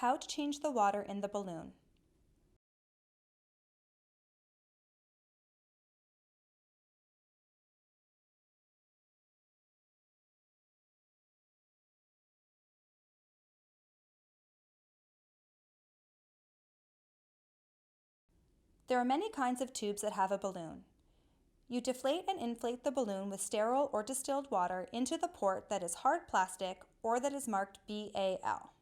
How to change the water in the balloon. There are many kinds of tubes that have a balloon. You deflate and inflate the balloon with sterile or distilled water into the port that is hard plastic or that is marked BAL.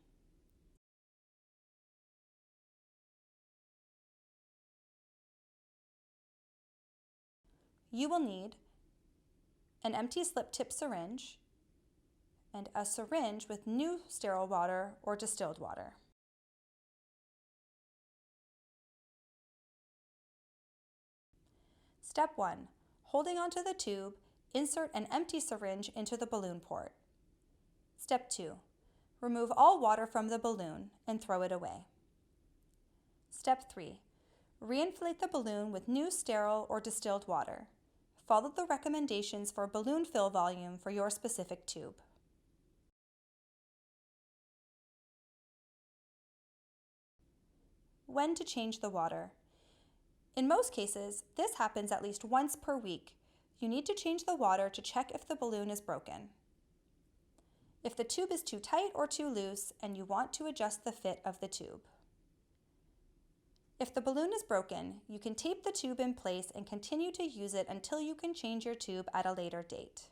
You will need an empty slip-tip syringe and a syringe with new sterile water or distilled water. Step 1. Holding onto the tube, insert an empty syringe into the balloon port. Step 2. Remove all water from the balloon and throw it away. Step 3. Reinflate the balloon with new sterile or distilled water. Follow the recommendations for balloon fill volume for your specific tube. When to change the water. In most cases, this happens at least once per week. You need to change the water to check if the balloon is broken. If the tube is too tight or too loose and you want to adjust the fit of the tube. If the balloon is broken, you can tape the tube in place and continue to use it until you can change your tube at a later date.